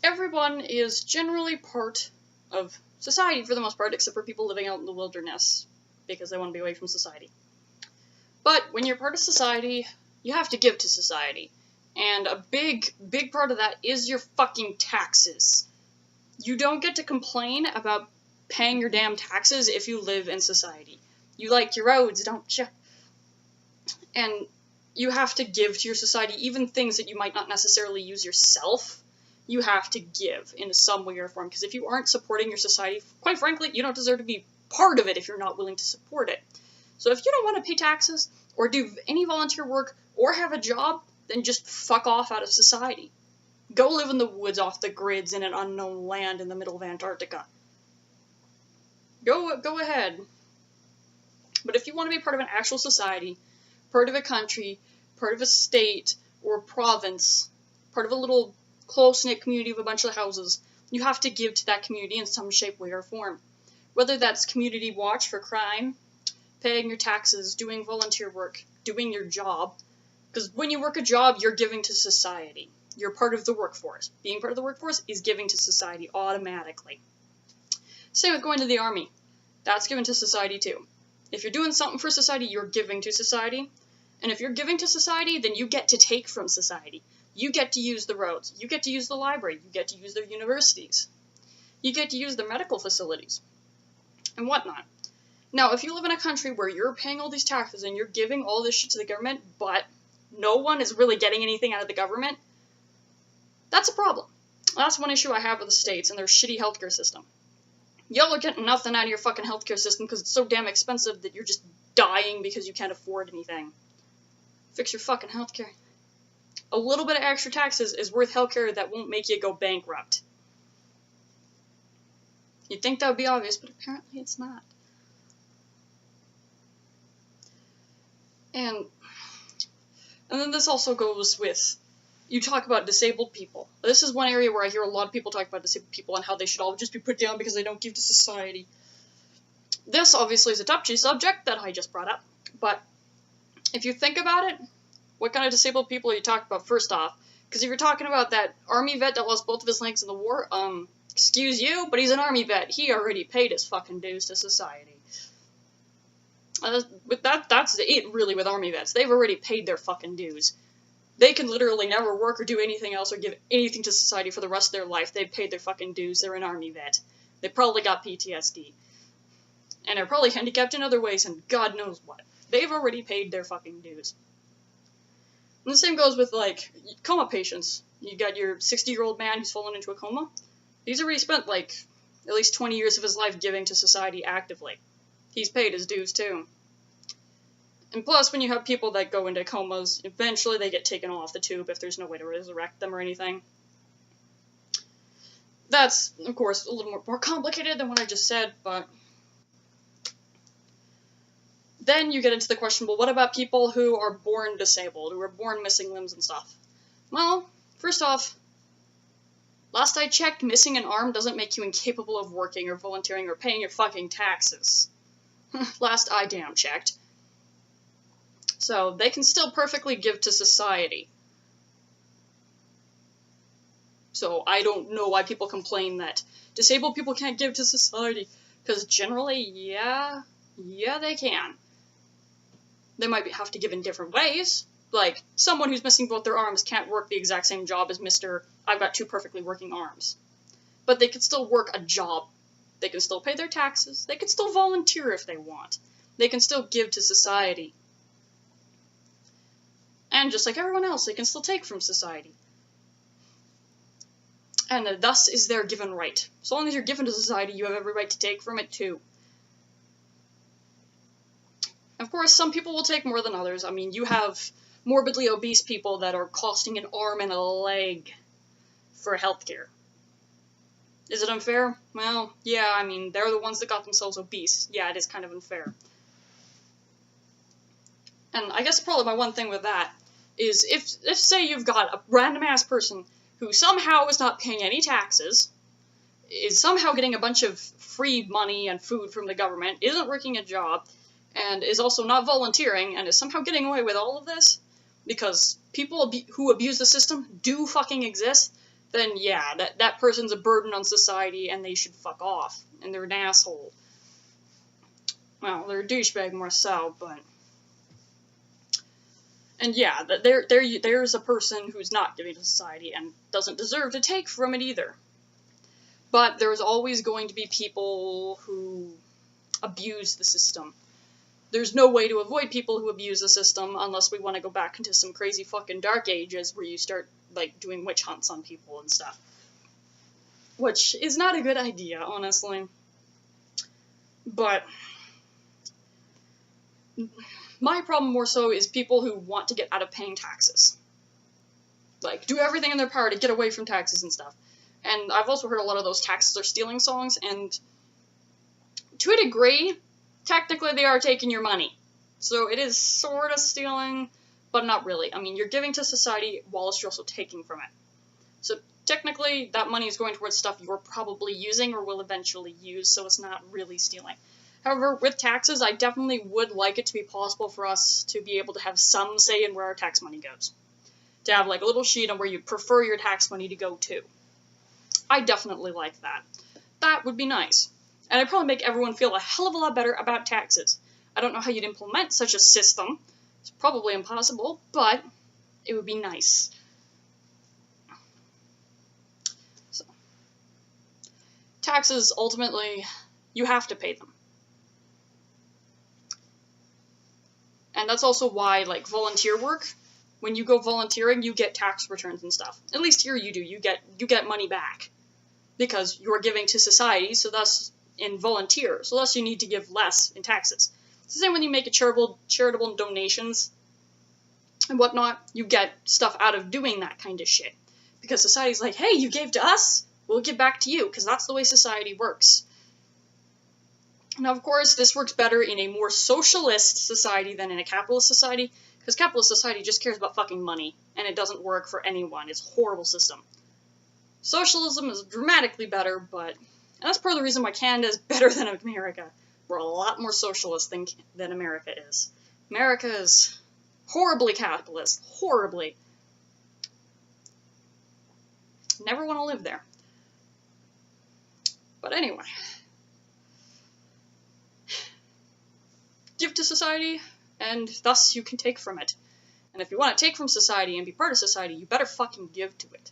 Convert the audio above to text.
everyone is generally part of society for the most part, except for people living out in the wilderness, because they want to be away from society. But when you're part of society, you have to give to society. And a big part of that is your fucking taxes. You don't get to complain about paying your damn taxes if you live in society. You like your roads, don't you? And you have to give to your society, even things that you might not necessarily use yourself. You have to give in some way or form, because if you aren't supporting your society, quite frankly, you don't deserve to be part of it if you're not willing to support it. So if you don't want to pay taxes, or do any volunteer work, or have a job, then just fuck off out of society. Go live in the woods off the grids in an unknown land in the middle of Antarctica. Go ahead. But if you want to be part of an actual society, part of a country, part of a state, or a province, part of a little close-knit community of a bunch of houses, you have to give to that community in some shape, way, or form. Whether that's community watch for crime, paying your taxes, doing volunteer work, doing your job. Because when you work a job, you're giving to society. You're part of the workforce. Being part of the workforce is giving to society automatically. Same with going to the army. That's given to society too. If you're doing something for society, you're giving to society. And if you're giving to society, then you get to take from society. You get to use the roads. You get to use the library. You get to use their universities. You get to use their medical facilities. And whatnot. Now, if you live in a country where you're paying all these taxes and you're giving all this shit to the government, but no one is really getting anything out of the government, that's a problem. That's one issue I have with the states and their shitty healthcare system. Y'all are getting nothing out of your fucking healthcare system because it's so damn expensive that you're just dying because you can't afford anything. Fix your fucking healthcare. A little bit of extra taxes is worth healthcare that won't make you go bankrupt. You'd think that would be obvious, but apparently it's not. And then this also goes with, you talk about disabled people. This is one area where I hear a lot of people talk about disabled people and how they should all just be put down because they don't give to society. This obviously is a touchy subject that I just brought up, but if you think about it, what kind of disabled people are you talking about first off? Because if you're talking about that army vet that lost both of his legs in the war, excuse you, but he's an army vet. He already paid his fucking dues to society. That's it really with army vets. They've already paid their fucking dues. They can literally never work or do anything else or give anything to society for the rest of their life. They've paid their fucking dues. They're an army vet. They probably got PTSD. And they're probably handicapped in other ways and God knows what. They've already paid their fucking dues. And the same goes with, like, coma patients. You got your 60-year-old man who's fallen into a coma. He's already spent, like, at least 20 years of his life giving to society actively. He's paid his dues, too. And plus, when you have people that go into comas, eventually they get taken off the tube if there's no way to resurrect them or anything. That's, of course, a little more complicated than what I just said, but then you get into the question, well, what about people who are born disabled, who are born missing limbs and stuff? Well, first off, last I checked, missing an arm doesn't make you incapable of working or volunteering or paying your fucking taxes. Last I damn checked. So, they can still perfectly give to society. So, I don't know why people complain that disabled people can't give to society, because generally, yeah, they can. They might have to give in different ways. Like, someone who's missing both their arms can't work the exact same job as Mr. I've got two perfectly working arms. But they can still work a job. They can still pay their taxes. They can still volunteer if they want. They can still give to society. And just like everyone else, they can still take from society. And thus is their given right. So long as you're given to society, you have every right to take from it too. Of course, some people will take more than others. I mean, you have morbidly obese people that are costing an arm and a leg for healthcare. Is it unfair? Well, yeah, I mean, they're the ones that got themselves obese. Yeah, it is kind of unfair. And I guess probably my one thing with that is if say you've got a random-ass person who somehow is not paying any taxes, is somehow getting a bunch of free money and food from the government, isn't working a job, and is also not volunteering, and is somehow getting away with all of this, because people who abuse the system do fucking exist, then yeah, that person's a burden on society and they should fuck off. And they're an asshole. Well, they're a douchebag more so, but... And yeah, there's a person who's not giving to society and doesn't deserve to take from it either. But there's always going to be people who abuse the system. There's no way to avoid people who abuse the system unless we want to go back into some crazy fucking dark ages where you start, like, doing witch hunts on people and stuff. Which is not a good idea, honestly. But my problem more so is people who want to get out of paying taxes. Like, do everything in their power to get away from taxes and stuff. And I've also heard a lot of those taxes are stealing songs, and to a degree, technically they are taking your money. So it is sort of stealing, but not really. I mean, you're giving to society whilst you're also taking from it. So technically, that money is going towards stuff you're probably using or will eventually use, so it's not really stealing. However, with taxes, I definitely would like it to be possible for us to be able to have some say in where our tax money goes. To have, like, a little sheet on where you prefer your tax money to go to. I definitely like that. That would be nice. And it'd probably make everyone feel a hell of a lot better about taxes. I don't know how you'd implement such a system. It's probably impossible, but it would be nice. So, taxes, ultimately, you have to pay them. And that's also why, like, volunteer work, when you go volunteering, you get tax returns and stuff. At least here you do. You get money back. Because you're giving to society, so thus, in volunteer, so thus you need to give less in taxes. It's the same when you make a charitable donations and whatnot, you get stuff out of doing that kind of shit. Because society's like, hey, you gave to us, we'll give back to you, because that's the way society works. Now, of course, this works better in a more socialist society than in a capitalist society, because capitalist society just cares about fucking money, and it doesn't work for anyone. It's a horrible system. Socialism is dramatically better, and that's part of the reason why Canada is better than America. We're a lot more socialist than America is. America is horribly capitalist. Horribly. Never want to live there. But anyway. Give to society, and thus you can take from it. And if you want to take from society and be part of society, you better fucking give to it.